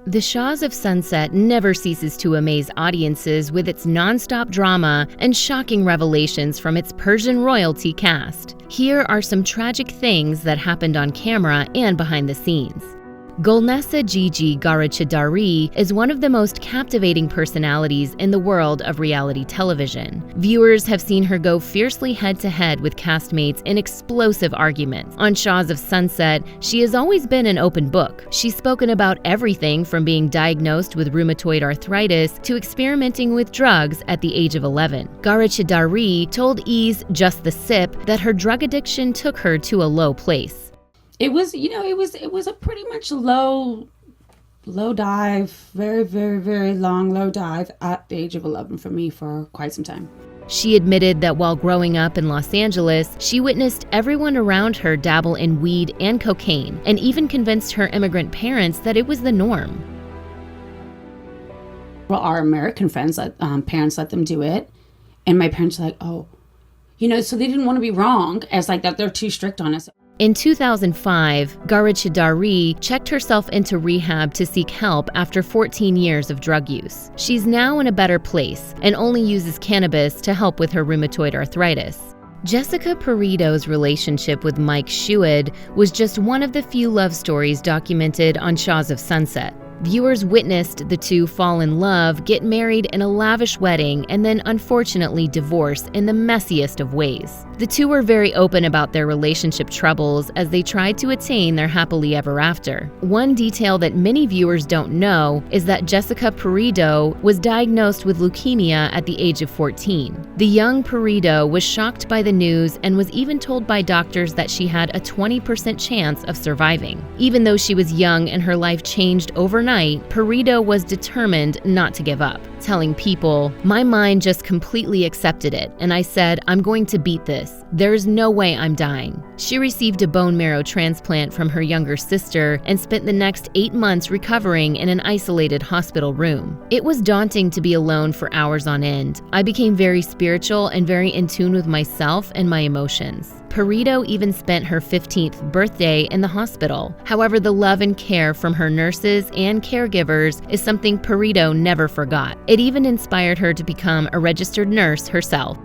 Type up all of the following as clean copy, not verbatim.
The Shahs of Sunset never ceases to amaze audiences with its non-stop drama and shocking revelations from its Persian royalty cast. Here are some tragic things that happened on camera and behind the scenes. Gulnesa Gigi Ghalichi is one of the most captivating personalities in the world of reality television. Viewers have seen her go fiercely head-to-head with castmates in explosive arguments. On Shahs of Sunset, she has always been an open book. She's spoken about everything from being diagnosed with rheumatoid arthritis to experimenting with drugs at the age of 11. Ghalichi told Ease Just the Sip that her drug addiction took her to a low place. It was a pretty much low dive, very, very, very long low dive at the age of 11 for me for quite some time. She admitted that while growing up in Los Angeles, she witnessed everyone around her dabble in weed and cocaine, and even convinced her immigrant parents that it was the norm. Well, our American parents let them do it, and my parents were like, oh, so they didn't want to be wrong as like that they're too strict on us. In 2005, Ghalichi checked herself into rehab to seek help after 14 years of drug use. She's now in a better place and only uses cannabis to help with her rheumatoid arthritis. Jessica Peretto's relationship with Mike Schuid was just one of the few love stories documented on Shahs of Sunset. Viewers witnessed the two fall in love, get married in a lavish wedding, and then unfortunately divorce in the messiest of ways. The two were very open about their relationship troubles as they tried to attain their happily ever after. One detail that many viewers don't know is that Jessica Peretto was diagnosed with leukemia at the age of 14. The young Peretto was shocked by the news and was even told by doctors that she had a 20% chance of surviving. Even though she was young and her life changed overnight, Peretto was determined not to give up, telling people, "My mind just completely accepted it, and I said, I'm going to beat this. There's no way I'm dying." She received a bone marrow transplant from her younger sister and spent the next 8 months recovering in an isolated hospital room. It was daunting to be alone for hours on end. I became very spiritual and very in tune with myself and my emotions. Peretto even spent her 15th birthday in the hospital. However, the love and care from her nurses and caregivers is something Peretto never forgot. It even inspired her to become a registered nurse herself.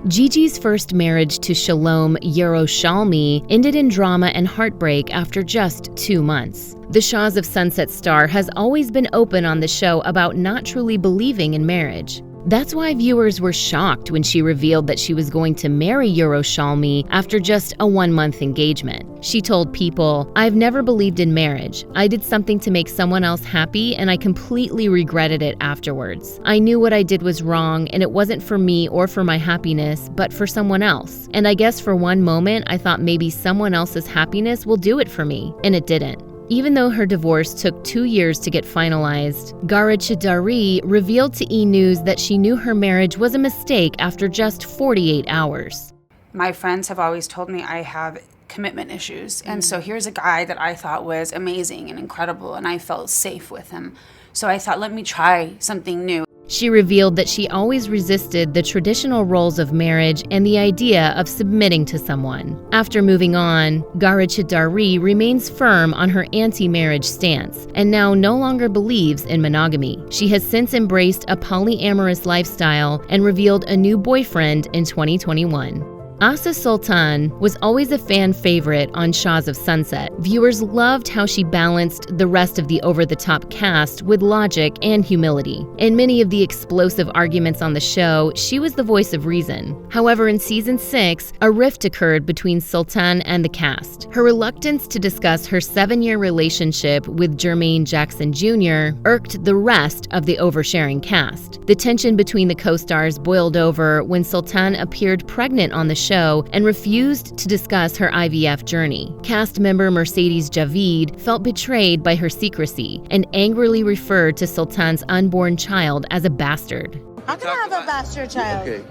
Gigi's first marriage to Shalom Yerushalmi ended in drama and heartbreak after just 2 months. The Shahs of Sunset star has always been open on the show about not truly believing in marriage. That's why viewers were shocked when she revealed that she was going to marry Yerushalmi after just a 1-month engagement. She told people, "I've never believed in marriage. I did something to make someone else happy and I completely regretted it afterwards. I knew what I did was wrong and it wasn't for me or for my happiness, but for someone else. And I guess for one moment I thought maybe someone else's happiness will do it for me, and it didn't." Even though her divorce took 2 years to get finalized, Ghalichi revealed to E! News that she knew her marriage was a mistake after just 48 hours. My friends have always told me I have commitment issues, and so here's a guy that I thought was amazing and incredible, and I felt safe with him. So I thought, let me try something new. She revealed that she always resisted the traditional roles of marriage and the idea of submitting to someone. After moving on, Ghalichi remains firm on her anti-marriage stance and now no longer believes in monogamy. She has since embraced a polyamorous lifestyle and revealed a new boyfriend in 2021. Asa Sultan was always a fan favorite on Shahs of Sunset. Viewers loved how she balanced the rest of the over-the-top cast with logic and humility. In many of the explosive arguments on the show, she was the voice of reason. However, in season 6, a rift occurred between Sultan and the cast. Her reluctance to discuss her 7-year relationship with Jermaine Jackson Jr. irked the rest of the oversharing cast. The tension between the co-stars boiled over when Sultan appeared pregnant on the show and refused to discuss her IVF journey. Cast member Mercedes Javid felt betrayed by her secrecy and angrily referred to Sultan's unborn child as a bastard. I'm gonna have a bastard child. Okay,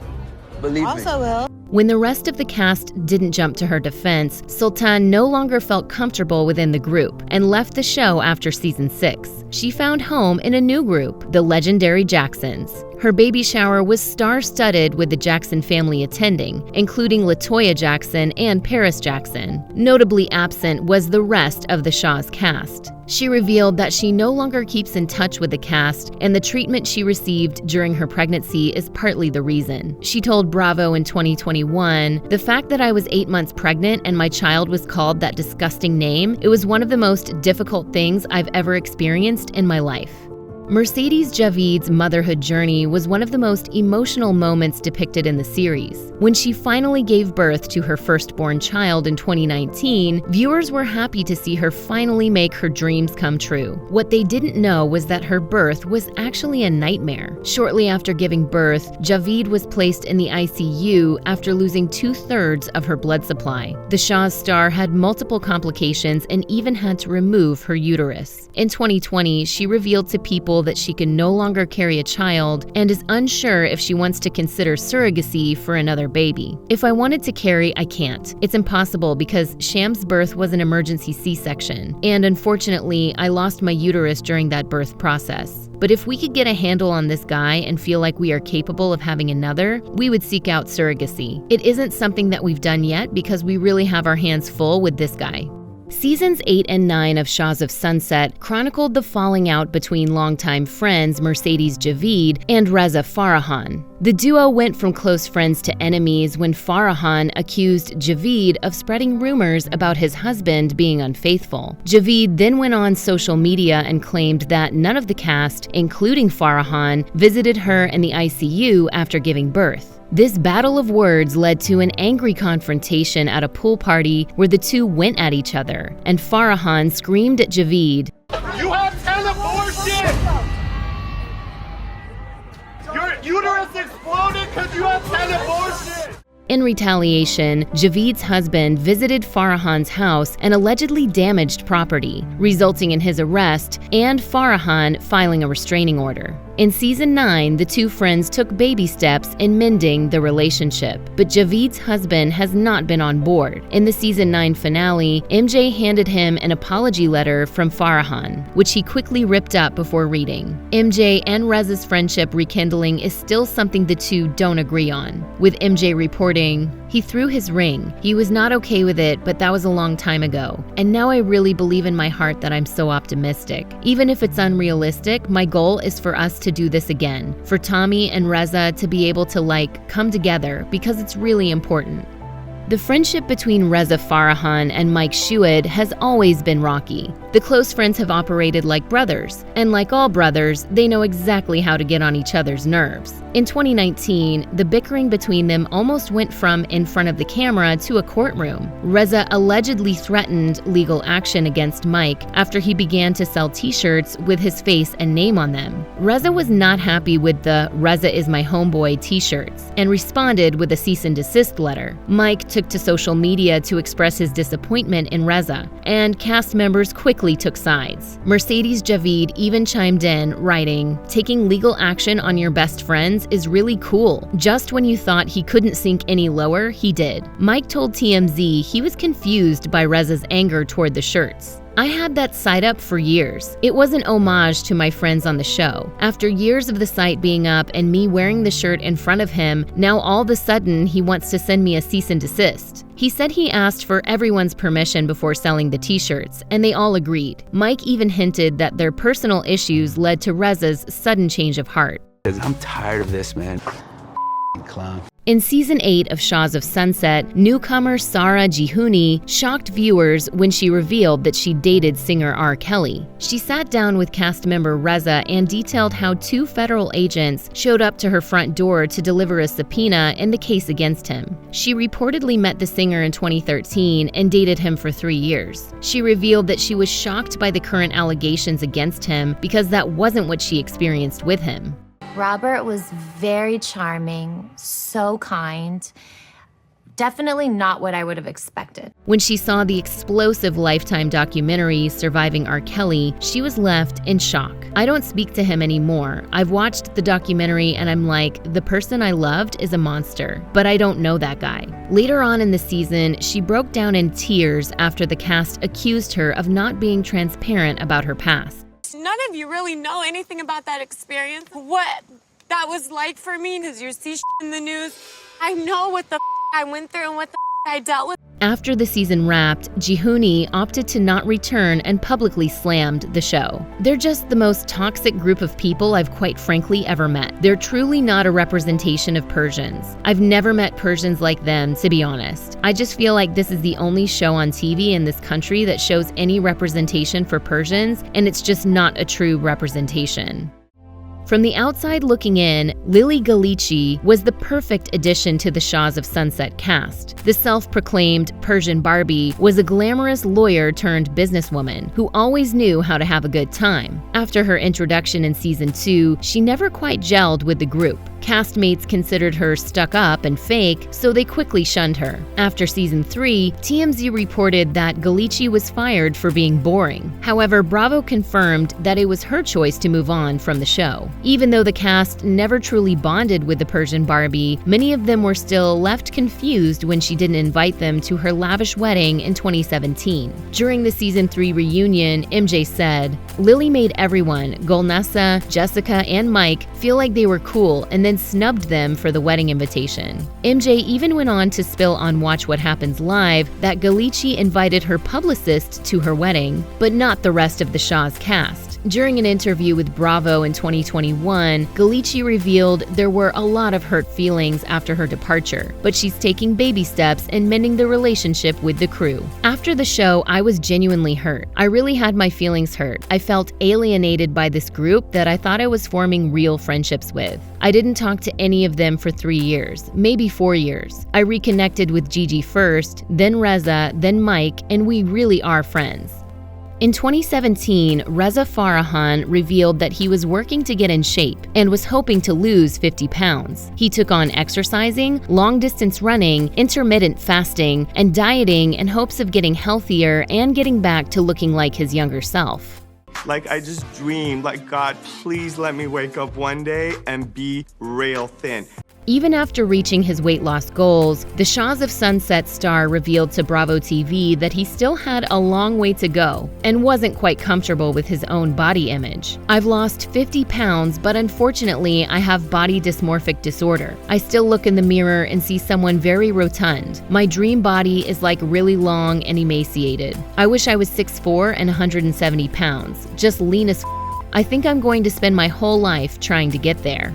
believe me. Also will. When the rest of the cast didn't jump to her defense, Sultan no longer felt comfortable within the group and left the show after season 6. She found home in a new group, the legendary Jacksons. Her baby shower was star-studded with the Jackson family attending, including LaToya Jackson and Paris Jackson. Notably absent was the rest of the Shahs cast. She revealed that she no longer keeps in touch with the cast, and the treatment she received during her pregnancy is partly the reason. She told Bravo in 2021, "The fact that I was 8 months pregnant and my child was called that disgusting name, it was one of the most difficult things I've ever experienced in my life." Mercedes Javid's motherhood journey was one of the most emotional moments depicted in the series. When she finally gave birth to her firstborn child in 2019, viewers were happy to see her finally make her dreams come true. What they didn't know was that her birth was actually a nightmare. Shortly after giving birth, Javid was placed in the ICU after losing 2/3 of her blood supply. The Shahs star had multiple complications and even had to remove her uterus. In 2020, she revealed to people that she can no longer carry a child and is unsure if she wants to consider surrogacy for another baby. "If I wanted to carry, I can't. It's impossible because Sham's birth was an emergency C-section, and unfortunately, I lost my uterus during that birth process. But if we could get a handle on this guy and feel like we are capable of having another, we would seek out surrogacy. It isn't something that we've done yet because we really have our hands full with this guy." Seasons 8 and 9 of Shahs of Sunset chronicled the falling out between longtime friends Mercedes Javid and Reza Farahan. The duo went from close friends to enemies when Farahan accused Javid of spreading rumors about his husband being unfaithful. Javid then went on social media and claimed that none of the cast, including Farahan, visited her in the ICU after giving birth. This battle of words led to an angry confrontation at a pool party where the two went at each other, and Farahan screamed at Javid, "You have 10 abortions! Your uterus exploded because you have 10 abortions!" In retaliation, Javid's husband visited Farahan's house and allegedly damaged property, resulting in his arrest and Farahan filing a restraining order. In season 9, the two friends took baby steps in mending the relationship, but Javid's husband has not been on board. In the season 9 finale, MJ handed him an apology letter from Farahan, which he quickly ripped up before reading. MJ and Reza's friendship rekindling is still something the two don't agree on, with MJ reporting, "He threw his ring. He was not okay with it, but that was a long time ago. And now I really believe in my heart that I'm so optimistic. Even if it's unrealistic, my goal is for us to do this again. For Tommy and Reza to be able to come together because it's really important." The friendship between Reza Farahan and Mike Shuid has always been rocky. The close friends have operated like brothers, and like all brothers, they know exactly how to get on each other's nerves. In 2019, the bickering between them almost went from in front of the camera to a courtroom. Reza allegedly threatened legal action against Mike after he began to sell t-shirts with his face and name on them. Reza was not happy with the "Reza is my homeboy" t-shirts and responded with a cease and desist letter. Mike took to social media to express his disappointment in Reza, and cast members quickly took sides. Mercedes Javid even chimed in, writing, "Taking legal action on your best friends is really cool. Just when you thought he couldn't sink any lower, he did." Mike told TMZ he was confused by Reza's anger toward the shirts. "I had that site up for years. It was an homage to my friends on the show. After years of the site being up and me wearing the shirt in front of him, now all of a sudden he wants to send me a cease and desist." He said he asked for everyone's permission before selling the t-shirts, and they all agreed. Mike even hinted that their personal issues led to Reza's sudden change of heart. "I'm tired of this, man. Clown." In season 8 of Shahs of Sunset, newcomer Sara shocked viewers when she revealed that she dated singer R. Kelly. She sat down with cast member Reza and detailed how 2 federal agents showed up to her front door to deliver a subpoena in the case against him. She reportedly met the singer in 2013 and dated him for 3 years. She revealed that she was shocked by the current allegations against him because that wasn't what she experienced with him. Robert was very charming, so kind. Definitely not what I would have expected. When she saw the explosive Lifetime documentary Surviving R. Kelly, she was left in shock. "I don't speak to him anymore. I've watched the documentary and I'm like, the person I loved is a monster, but I don't know that guy." Later on in the season, she broke down in tears after the cast accused her of not being transparent about her past. None of you really know anything about that experience. What that was like for me, because you see in the news. I know what the I went through and what the I dealt with. After the season wrapped, Jihuni opted to not return and publicly slammed the show. They're just the most toxic group of people I've quite frankly ever met. They're truly not a representation of Persians. I've never met Persians like them, to be honest. I just feel like this is the only show on TV in this country that shows any representation for Persians, and it's just not a true representation. From the outside looking in, Lilly Ghalichi was the perfect addition to the Shahs of Sunset cast. The self-proclaimed Persian Barbie was a glamorous lawyer turned businesswoman who always knew how to have a good time. After her introduction in season 2, she never quite gelled with the group. Castmates considered her stuck up and fake, so they quickly shunned her. After season 3, TMZ reported that Ghalichi was fired for being boring. However, Bravo confirmed that it was her choice to move on from the show. Even though the cast never truly bonded with the Persian Barbie, many of them were still left confused when she didn't invite them to her lavish wedding in 2017. During the season 3 reunion, MJ said, "Lilly made everyone, Golnassa, Jessica, and Mike, feel like they were cool and then snubbed them for the wedding invitation." MJ even went on to spill on Watch What Happens Live that Ghalichi invited her publicist to her wedding, but not the rest of the Shahs cast. During an interview with Bravo in 2021, Ghalichi revealed there were a lot of hurt feelings after her departure, but she's taking baby steps in mending the relationship with the crew. "After the show, I was genuinely hurt. I really had my feelings hurt. I felt alienated by this group that I thought I was forming real friendships with. I didn't talk to any of them for 3 years, maybe 4 years. I reconnected with Gigi first, then Reza, then Mike, and we really are friends." In 2017, Reza Farahan revealed that he was working to get in shape and was hoping to lose 50 pounds. He took on exercising, long-distance running, intermittent fasting, and dieting in hopes of getting healthier and getting back to looking like his younger self. Like, I just dreamed, like, God, please let me wake up one day and be real thin. Even after reaching his weight loss goals, the Shahs of Sunset star revealed to Bravo TV that he still had a long way to go and wasn't quite comfortable with his own body image. "I've lost 50 pounds, but unfortunately, I have body dysmorphic disorder. I still look in the mirror and see someone very rotund. My dream body is like really long and emaciated. I wish I was 6'4" and 170 pounds, just lean as I think I'm going to spend my whole life trying to get there."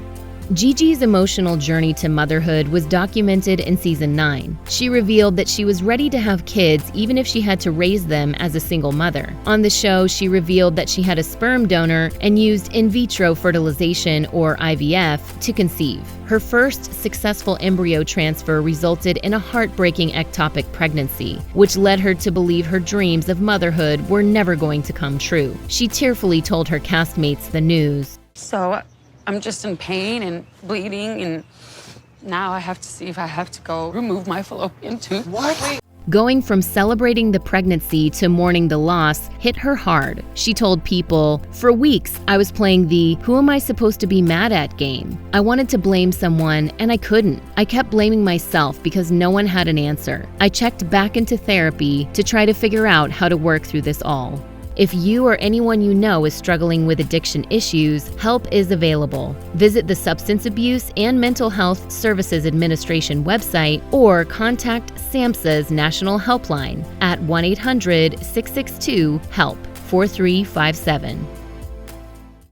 Gigi's emotional journey to motherhood was documented in season 9. She revealed that she was ready to have kids even if she had to raise them as a single mother. On the show, she revealed that she had a sperm donor and used in vitro fertilization, or IVF, to conceive. Her first successful embryo transfer resulted in a heartbreaking ectopic pregnancy, which led her to believe her dreams of motherhood were never going to come true. She tearfully told her castmates the news. So I'm just in pain and bleeding, and now I have to see if I have to go remove my fallopian tube. What? Going from celebrating the pregnancy to mourning the loss hit her hard. She told People, "For weeks, I was playing the 'who am I supposed to be mad at' game. I wanted to blame someone, and I couldn't. I kept blaming myself because no one had an answer. I checked back into therapy to try to figure out how to work through this all." If you or anyone you know is struggling with addiction issues, help is available. Visit the Substance Abuse and Mental Health Services Administration website or contact SAMHSA's National Helpline at 1-800-662-HELP 4357.